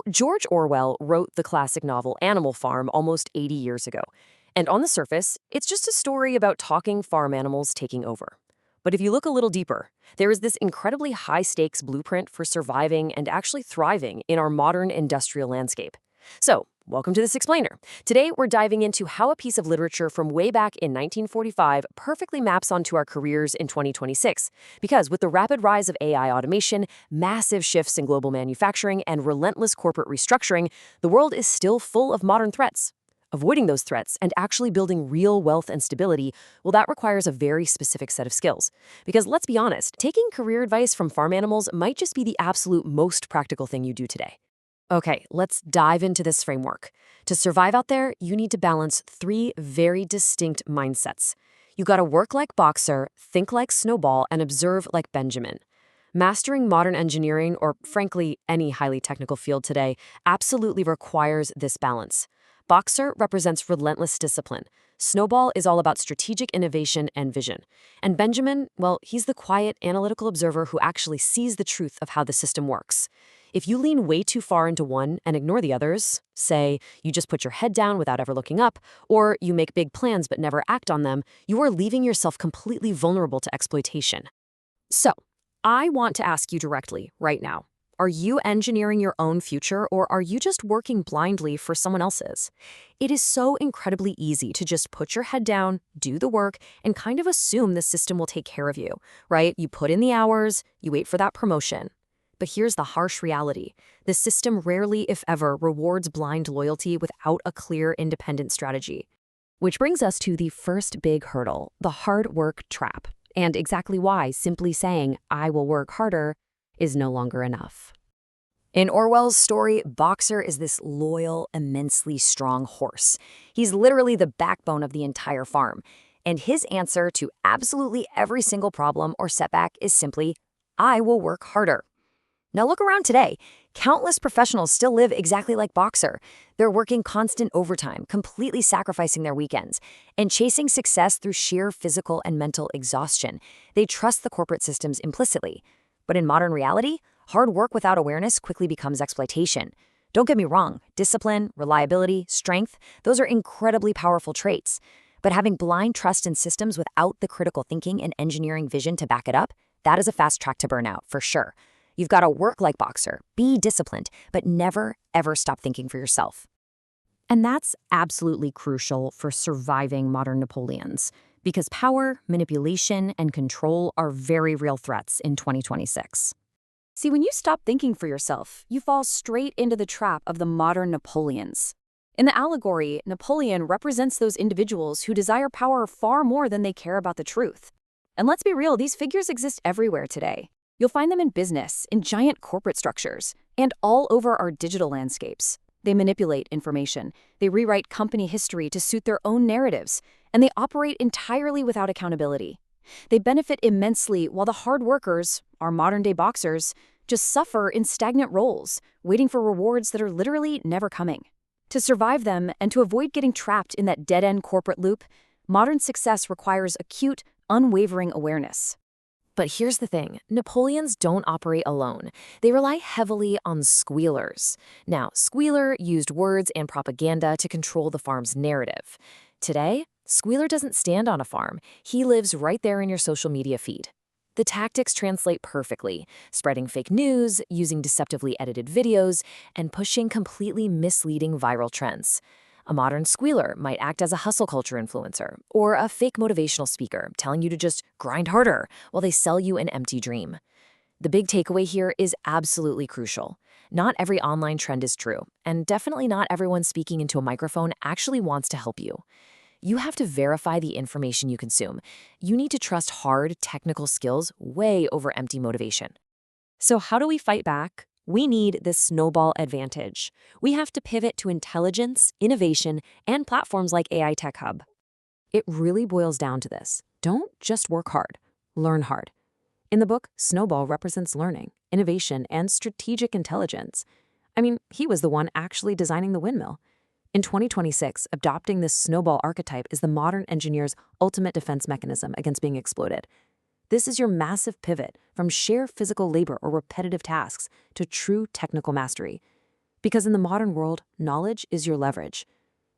George Orwell wrote the classic novel Animal Farm almost 80 years ago. And on the surface, it's just a story about talking farm animals taking over. But if you look a little deeper, there is this incredibly high-stakes blueprint for surviving and actually thriving in our modern industrial landscape. So, welcome to This Explainer. Today, we're diving into how a piece of literature from way back in 1945 perfectly maps onto our careers in 2026. Because with the rapid rise of AI automation, massive shifts in global manufacturing, and relentless corporate restructuring, the world is still full of modern threats. Avoiding those threats and actually building real wealth and stability, well, that requires a very specific set of skills. Because let's be honest, taking career advice from farm animals might just be the absolute most practical thing you do today. Okay, let's dive into this framework. To survive out there, you need to balance three very distinct mindsets. You gotta work like Boxer, think like Snowball, and observe like Benjamin. Mastering modern engineering, or frankly, any highly technical field today, absolutely requires this balance. Boxer represents relentless discipline. Snowball is all about strategic innovation and vision. And Benjamin, well, he's the quiet, analytical observer who actually sees the truth of how the system works. If you lean way too far into one and ignore the others, say you just put your head down without ever looking up, or you make big plans but never act on them, you are leaving yourself completely vulnerable to exploitation. So, I want to ask you directly, right now. Are you engineering your own future, or are you just working blindly for someone else's? It is so incredibly easy to just put your head down, do the work, and kind of assume the system will take care of you, right? You put in the hours, you wait for that promotion. But here's the harsh reality. The system rarely, if ever, rewards blind loyalty without a clear, independent strategy. Which brings us to the first big hurdle, the hard work trap, and exactly why simply saying, "I will work harder," is no longer enough. In Orwell's story, Boxer is this loyal, immensely strong horse. He's literally the backbone of the entire farm. And his answer to absolutely every single problem or setback is simply, "I will work harder." Now look around today. Countless professionals still live exactly like Boxer. They're working constant overtime, completely sacrificing their weekends, and chasing success through sheer physical and mental exhaustion. They trust the corporate systems implicitly. But in modern reality, hard work without awareness quickly becomes exploitation. Don't get me wrong, discipline, reliability, strength, those are incredibly powerful traits. But having blind trust in systems without the critical thinking and engineering vision to back it up, that is a fast track to burnout, for sure. You've got to work like Boxer, be disciplined, but never, ever stop thinking for yourself. And that's absolutely crucial for surviving modern Napoleons, because power, manipulation, and control are very real threats in 2026. See, when you stop thinking for yourself, you fall straight into the trap of the modern Napoleons. In the allegory, Napoleon represents those individuals who desire power far more than they care about the truth. And let's be real, these figures exist everywhere today. You'll find them in business, in giant corporate structures, and all over our digital landscapes. They manipulate information, they rewrite company history to suit their own narratives, and they operate entirely without accountability. They benefit immensely while the hard workers, our modern-day Boxers, just suffer in stagnant roles, waiting for rewards that are literally never coming. To survive them and to avoid getting trapped in that dead-end corporate loop, modern success requires acute, unwavering awareness. But here's the thing, Napoleons don't operate alone. They rely heavily on squealers. Now, squealer used words and propaganda to control the farm's narrative. Today, squealer doesn't stand on a farm. He lives right there in your social media feed. The tactics translate perfectly, spreading fake news, using deceptively edited videos, and pushing completely misleading viral trends. A modern squealer might act as a hustle culture influencer or a fake motivational speaker telling you to just grind harder while they sell you an empty dream. The big takeaway here is absolutely crucial. Not every online trend is true, and definitely not everyone speaking into a microphone actually wants to help you. You have to verify the information you consume. You need to trust hard, technical skills way over empty motivation. So how do we fight back? We need this snowball advantage. We have to pivot to intelligence, innovation, and platforms like AI Tech Hub. It really boils down to this. Don't just work hard, learn hard. In the book, Snowball represents learning, innovation, and strategic intelligence. I mean, he was the one actually designing the windmill. In 2026, adopting this snowball archetype is the modern engineer's ultimate defense mechanism against being exploited. This is your massive pivot from sheer physical labor or repetitive tasks to true technical mastery. Because in the modern world, knowledge is your leverage.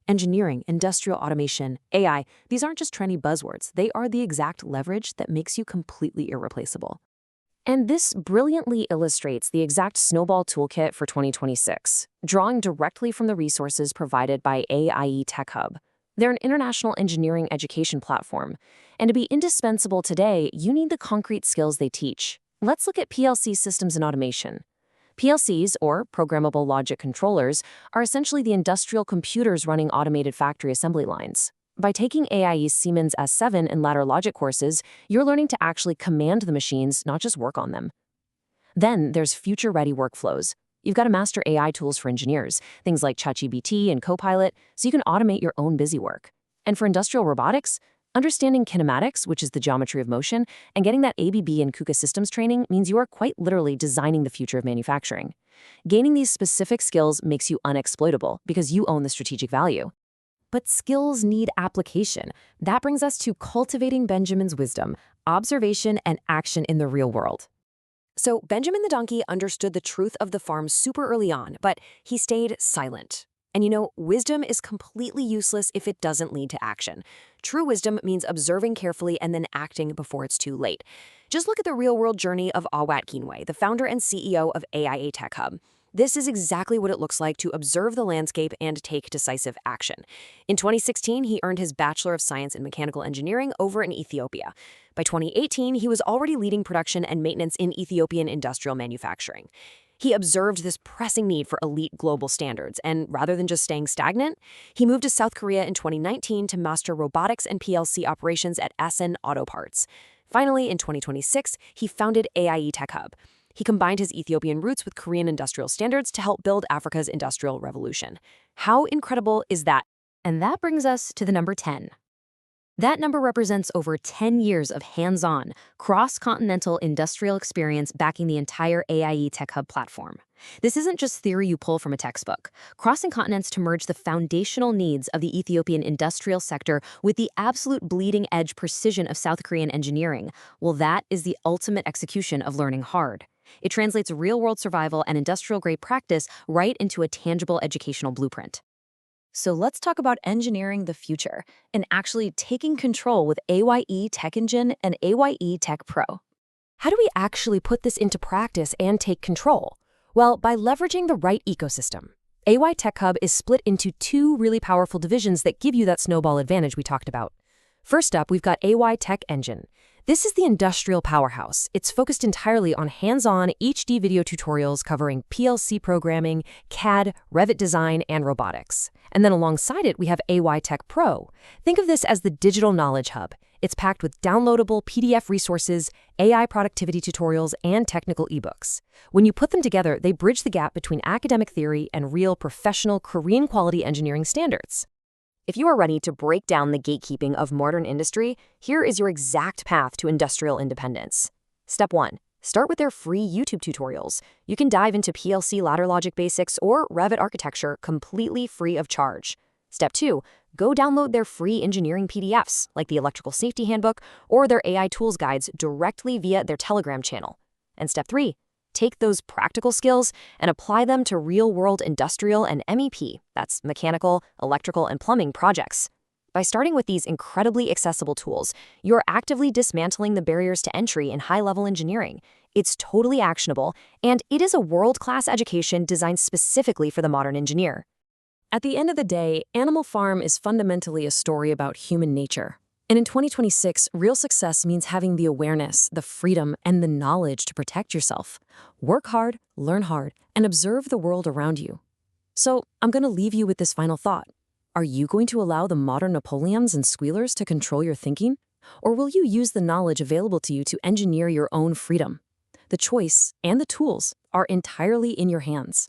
Engineering, industrial automation, AI, these aren't just trendy buzzwords. They are the exact leverage that makes you completely irreplaceable. And this brilliantly illustrates the exact Snowball toolkit for 2026, drawing directly from the resources provided by AIE Tech Hub. They're an international engineering education platform, and to be indispensable today, you need the concrete skills they teach. Let's look at PLC systems and automation. PLCs, or programmable logic controllers, are essentially the industrial computers running automated factory assembly lines. By taking AIE's Siemens S7 and ladder logic courses, you're learning to actually command the machines, not just work on them. Then there's future-ready workflows. You've got to master AI tools for engineers, things like ChatGPT and Copilot, so you can automate your own busy work. And for industrial robotics, understanding kinematics, which is the geometry of motion, and getting that ABB and KUKA systems training means you are quite literally designing the future of manufacturing. Gaining these specific skills makes you unexploitable because you own the strategic value. But skills need application. That brings us to cultivating Benjamin's wisdom, observation and action in the real world. So Benjamin the donkey understood the truth of the farm super early on, but he stayed silent. And wisdom is completely useless if it doesn't lead to action. True wisdom means observing carefully and then acting before it's too late. Just look at the real-world journey of Awat Keenway, the founder and CEO of AIA Tech Hub. This is exactly what it looks like to observe the landscape and take decisive action. In 2016, he earned his Bachelor of Science in Mechanical Engineering over in Ethiopia. By 2018, he was already leading production and maintenance in Ethiopian industrial manufacturing. He observed this pressing need for elite global standards, and rather than just staying stagnant, he moved to South Korea in 2019 to master robotics and PLC operations at Asen Auto Parts. Finally, in 2026, he founded AIE Tech Hub. He combined his Ethiopian roots with Korean industrial standards to help build Africa's industrial revolution. How incredible is that? And that brings us to the number 10. That number represents over 10 years of hands-on, cross-continental industrial experience backing the entire AIE Tech Hub platform. This isn't just theory you pull from a textbook. Crossing continents to merge the foundational needs of the Ethiopian industrial sector with the absolute bleeding-edge precision of South Korean engineering, well, that is the ultimate execution of learning hard. It translates real-world survival and industrial-grade practice right into a tangible educational blueprint. So let's talk about engineering the future and actually taking control with AYE Tech Engine and AYE Tech Pro. How do we actually put this into practice and take control? Well, by leveraging the right ecosystem. AY Tech Hub is split into two really powerful divisions that give you that snowball advantage we talked about. First up, we've got AY Tech Engine. This is the industrial powerhouse. It's focused entirely on hands-on HD video tutorials covering PLC programming, CAD, Revit design, and robotics. And then alongside it, we have AY Tech Pro. Think of this as the digital knowledge hub. It's packed with downloadable PDF resources, AI productivity tutorials, and technical ebooks. When you put them together, they bridge the gap between academic theory and real professional Korean quality engineering standards. If you are ready to break down the gatekeeping of modern industry, here is your exact path to industrial independence. Step 1. Start with their free YouTube tutorials. You can dive into PLC ladder logic basics or Revit architecture completely free of charge. Step 2. Go download their free engineering PDFs, like the Electrical Safety Handbook or their AI Tools Guides directly via their Telegram channel. And Step 3. Take those practical skills and apply them to real-world industrial and MEP, that's mechanical, electrical, and plumbing projects. By starting with these incredibly accessible tools, you're actively dismantling the barriers to entry in high-level engineering. It's totally actionable, and it is a world-class education designed specifically for the modern engineer. At the end of the day, Animal Farm is fundamentally a story about human nature. And in 2026, real success means having the awareness, the freedom, and the knowledge to protect yourself. Work hard, learn hard, and observe the world around you. So I'm going to leave you with this final thought. Are you going to allow the modern Napoleons and squealers to control your thinking? Or will you use the knowledge available to you to engineer your own freedom? The choice and the tools are entirely in your hands.